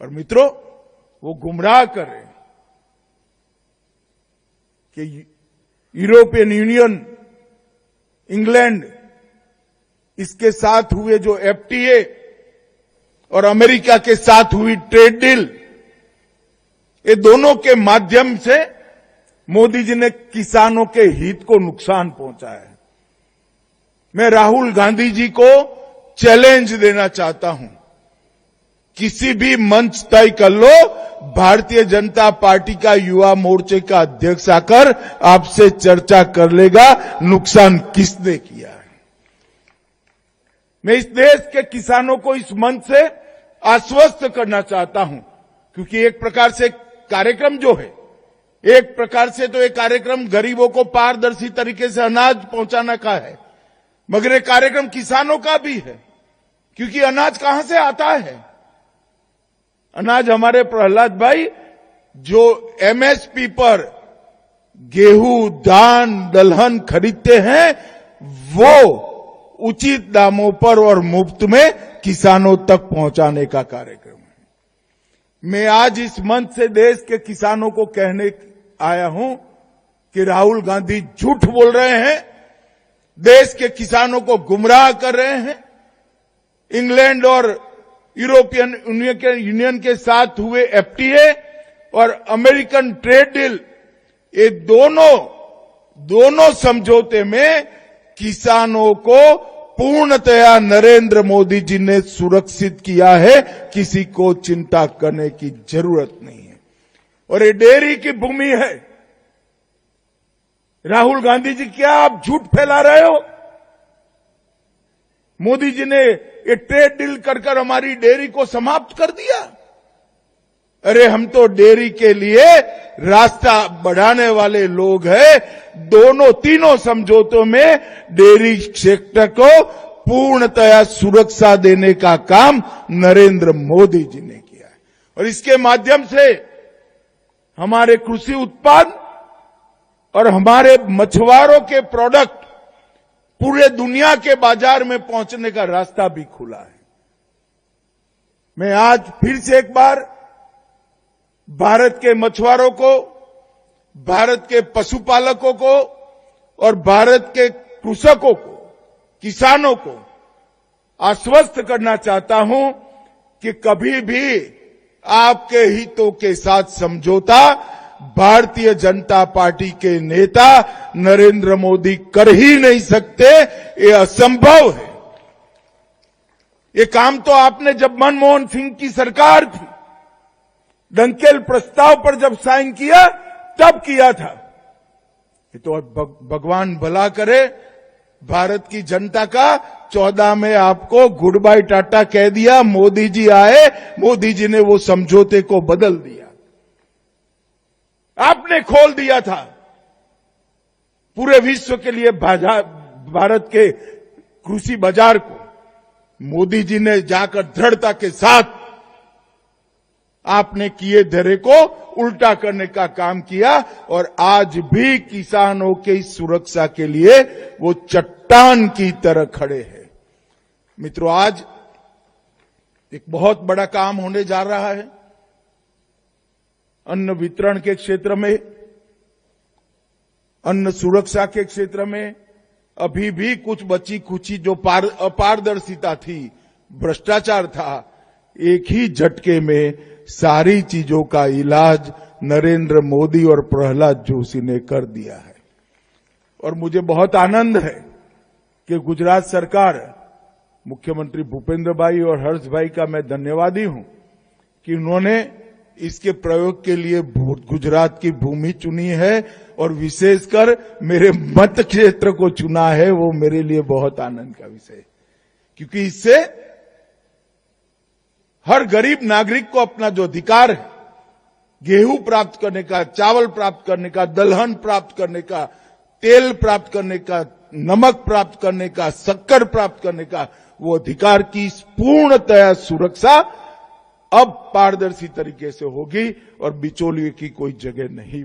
और मित्रों, वो गुमराह कर रहे हैं कि यूरोपियन यूनियन, इंग्लैंड, इसके साथ हुए जो एफटीए और अमेरिका के साथ हुई ट्रेड डील, ये दोनों के माध्यम से मोदी जी ने किसानों के हित को नुकसान पहुंचा है। मैं राहुल गांधी जी को चैलेंज देना चाहता हूं, किसी भी मंच तय कर लो, भारतीय जनता पार्टी का युवा मोर्चे का अध्यक्ष आकर आपसे चर्चा कर लेगा नुकसान किसने किया है। मैं इस देश के किसानों को इस मंच से आश्वस्त करना चाहता हूं, क्योंकि एक प्रकार से कार्यक्रम जो है, एक प्रकार से तो ये कार्यक्रम गरीबों को पारदर्शी तरीके से अनाज पहुंचाने का है, मगर ये कार्यक्रम किसानों का भी है, क्योंकि अनाज कहां से आता है? अनाज हमारे प्रहलाद भाई जो एमएसपी पर गेहूं, धान, दलहन खरीदते हैं, वो उचित दामों पर और मुफ्त में किसानों तक पहुंचाने का कार्यक्रम है। मैं आज इस मंच से देश के किसानों को कहने आया हूं कि राहुल गांधी झूठ बोल रहे हैं, देश के किसानों को गुमराह कर रहे हैं। इंग्लैंड और यूरोपियन यूनियन के साथ हुए एफटीए और अमेरिकन ट्रेड डील, ये दोनों समझौते में किसानों को पूर्णतया नरेंद्र मोदी जी ने सुरक्षित किया है, किसी को चिंता करने की जरूरत नहीं है। और ये डेयरी की भूमि है। राहुल गांधी जी, क्या आप झूठ फैला रहे हो? मोदी जी ने ये ट्रेड डील कर हमारी डेयरी को समाप्त कर दिया। अरे हम तो डेयरी के लिए रास्ता बढ़ाने वाले लोग हैं। तीनों समझौतों में डेयरी सेक्टर को पूर्णतया सुरक्षा देने का काम नरेंद्र मोदी जी ने किया है, और इसके माध्यम से हमारे कृषि उत्पाद और हमारे मछुआरों के प्रोडक्ट पूरे दुनिया के बाजार में पहुंचने का रास्ता भी खुला है। मैं आज फिर से एक बार भारत के मछुआरों को, भारत के पशुपालकों को और भारत के कृषकों को, किसानों को आश्वस्त करना चाहता हूं कि कभी भी आपके हितों के साथ समझौता भारतीय जनता पार्टी के नेता नरेंद्र मोदी कर ही नहीं सकते। ये असंभव है। ये काम तो आपने जब मनमोहन सिंह की सरकार थी, डंकेल प्रस्ताव पर जब साइन किया तब किया था। ये तो भगवान भला करे, भारत की जनता का 14 में आपको गुड बाय टाटा कह दिया, मोदी जी आए, मोदी जी ने वो समझौते को बदल दिया। आपने खोल दिया था पूरे विश्व के लिए भारत के कृषि बाजार को। मोदी जी ने जाकर दृढ़ता के साथ आपने किए धरे को उल्टा करने का काम किया, और आज भी किसानों की सुरक्षा के लिए वो चट्टान की तरह खड़े हैं। मित्रों, आज एक बहुत बड़ा काम होने जा रहा है अन्न वितरण के क्षेत्र में, अन्न सुरक्षा के क्षेत्र में। अभी भी कुछ बची खुची जो अपारदर्शिता थी, भ्रष्टाचार था, एक ही झटके में सारी चीजों का इलाज नरेंद्र मोदी और प्रहलाद जोशी ने कर दिया है। और मुझे बहुत आनंद है कि गुजरात सरकार, मुख्यमंत्री भूपेंद्र भाई और हर्ष भाई का मैं धन्यवादी हूं कि उन्होंने इसके प्रयोग के लिए गुजरात की भूमि चुनी है, और विशेषकर मेरे मत क्षेत्र को चुना है। वो मेरे लिए बहुत आनंद का विषय है, क्योंकि इससे हर गरीब नागरिक को अपना जो अधिकार है, गेहूं प्राप्त करने का, चावल प्राप्त करने का, दलहन प्राप्त करने का, तेल प्राप्त करने का, नमक प्राप्त करने का, शक्कर प्राप्त करने का, वो अधिकार की पूर्णतया सुरक्षा अब पारदर्शी तरीके से होगी और बिचौलिए की कोई जगह नहीं।